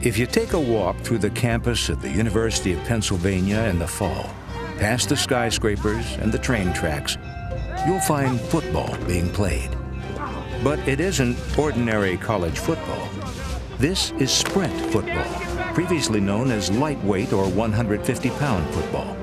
If you take a walk through the campus of the University of Pennsylvania in the fall, past the skyscrapers and the train tracks, you'll find football being played. But it isn't ordinary college football. This is sprint football, previously known as lightweight or 150-pound football.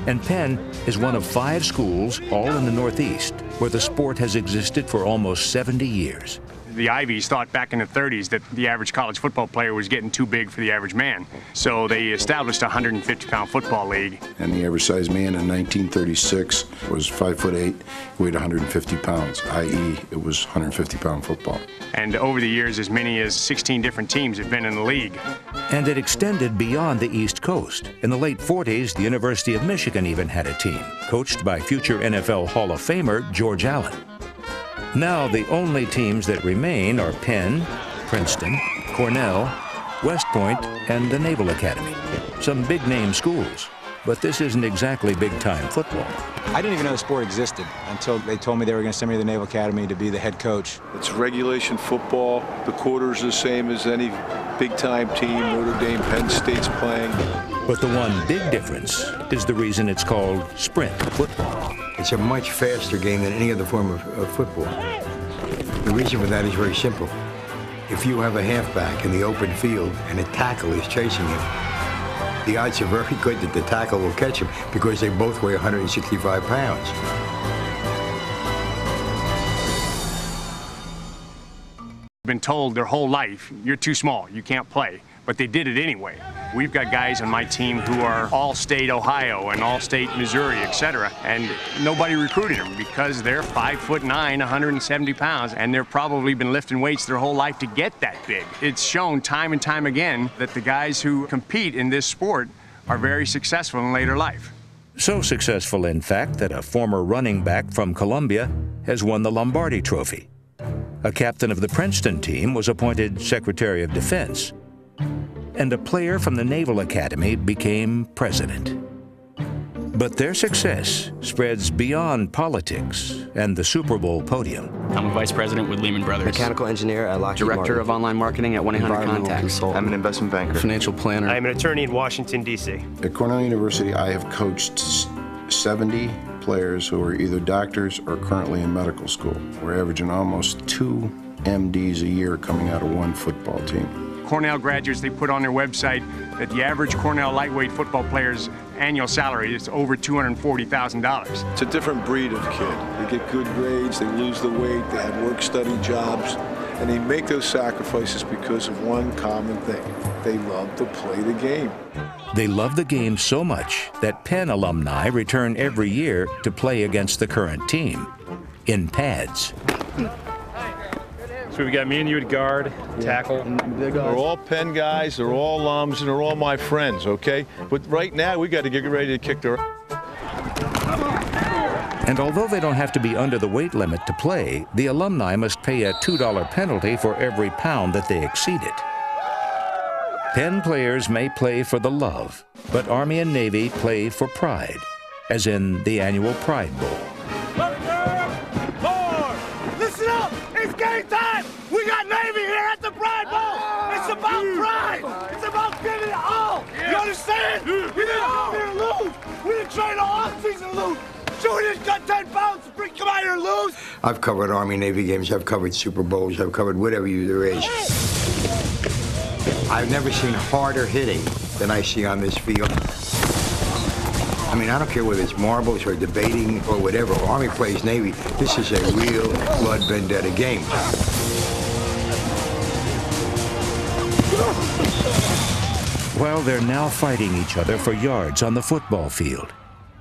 And Penn is one of 5 schools, all in the Northeast, where the sport has existed for almost 70 years. The Ivies thought back in the 30s that the average college football player was getting too big for the average man. So they established a 150-pound football league. And the average size man in 1936 was 5'8", weighed 150 pounds, i.e. it was 150-pound football. And over the years, as many as 16 different teams have been in the league. And it extended beyond the East Coast. In the late 40s, the University of Michigan even had a team, coached by future NFL Hall of Famer George Allen. Now, the only teams that remain are Penn, Princeton, Cornell, West Point, and the Naval Academy. Some big-name schools, but this isn't exactly big-time football. I didn't even know the sport existed until they told me they were going to send me to the Naval Academy to be the head coach. It's regulation football. The quarters are the same as any big-time team. Notre Dame, Penn State's playing. But the one big difference is the reason it's called sprint football. It's a much faster game than any other form of football. The reason for that is very simple. If you have a halfback in the open field and a tackle is chasing him, the odds are very good that the tackle will catch him because they both weigh 165 pounds. Been told their whole life, you're too small, you can't play. But they did it anyway. We've got guys on my team who are all-state Ohio and all-state Missouri, etc. And nobody recruited them because they're 5'9", 170 pounds, and they've probably been lifting weights their whole life to get that big. It's shown time and time again that the guys who compete in this sport are very successful in later life. So successful, in fact, that a former running back from Columbia has won the Lombardi Trophy. A captain of the Princeton team was appointed Secretary of Defense. And a player from the Naval Academy became president. But their success spreads beyond politics and the Super Bowl podium. I'm a vice president with Lehman Brothers. Mechanical engineer at Lockheed Director Martin. of online marketing at 1-800-CONTACTS. I'm an investment banker. Financial planner. I'm an attorney in Washington, D.C. At Cornell University, I have coached 70 players who are either doctors or currently in medical school. We're averaging almost 2 MDs a year coming out of one football team. Cornell graduates, they put on their website that the average Cornell lightweight football player's annual salary is over $240,000. It's a different breed of kid. They get good grades, they lose the weight, they have work-study jobs, and they make those sacrifices because of one common thing. They love to play the game. They love the game so much that Penn alumni return every year to play against the current team in pads. So we got me and you at guard, tackle. They're all Penn guys, they're all alums, and they're all my friends, okay? But right now, we got to get ready to kick their... And although they don't have to be under the weight limit to play, the alumni must pay a $2 penalty for every pound that they exceed it. Penn players may play for the love, but Army and Navy play for pride, as in the annual Pride Bowl. Listen up! It's game time! We got Navy here at the Pride Bowl! It's about pride! It's about giving it all! You understand? We didn't come here to lose! We didn't train all offseason to lose! Junior's got 10 pounds to come out here and lose! I've covered Army-Navy games, I've covered Super Bowls, I've covered whatever there is. I've never seen harder hitting than I see on this field. I mean, I don't care whether it's marbles or debating or whatever. Army plays Navy. This is a real blood vendetta game. While they're now fighting each other for yards on the football field,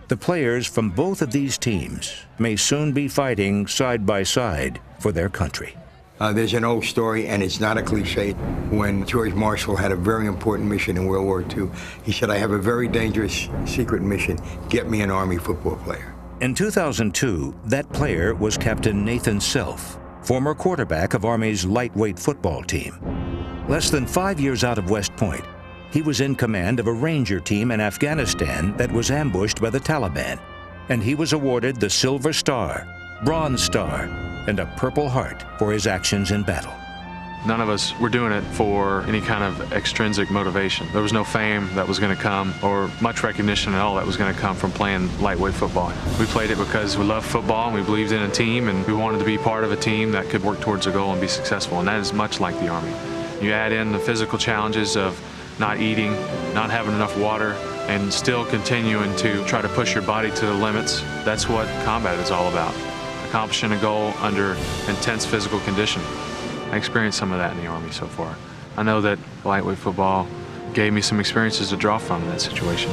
the players from both of these teams may soon be fighting side by side for their country. There's an old story, and it's not a cliche. When George Marshall had a very important mission in World War II, he said, I have a very dangerous secret mission. Get me an Army football player. In 2002, that player was Captain Nathan Self, former quarterback of Army's lightweight football team. Less than 5 years out of West Point, he was in command of a Ranger team in Afghanistan that was ambushed by the Taliban, and he was awarded the Silver Star, Bronze Star, and a Purple Heart for his actions in battle. None of us were doing it for any kind of extrinsic motivation. There was no fame that was going to come or much recognition at all that was going to come from playing lightweight football. We played it because we loved football and we believed in a team and we wanted to be part of a team that could work towards a goal and be successful, and that is much like the Army. You add in the physical challenges of not eating, not having enough water, and still continuing to try to push your body to the limits. That's what combat is all about, accomplishing a goal under intense physical condition. I experienced some of that in the Army so far. I know that lightweight football gave me some experiences to draw from in that situation.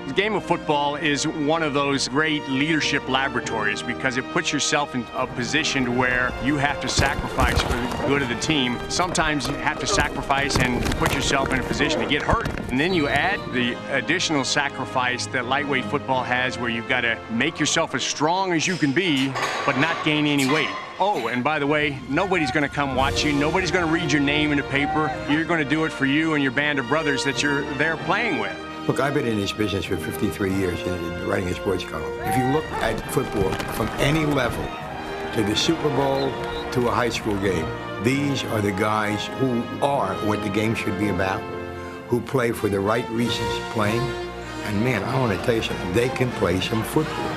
The game of football is one of those great leadership laboratories because it puts yourself in a position where you have to sacrifice for the good of the team. Sometimes you have to sacrifice and put yourself in a position to get hurt. And then you add the additional sacrifice that lightweight football has where you've got to make yourself as strong as you can be, but not gain any weight. Oh, and by the way, nobody's going to come watch you. Nobody's going to read your name in the paper. You're going to do it for you and your band of brothers that you're there playing with. Look, I've been in this business for 53 years, writing a sports column. If you look at football from any level, to the Super Bowl, to a high school game, these are the guys who are what the game should be about, who play for the right reasons playing. And man, I want to tell you something, they can play some football.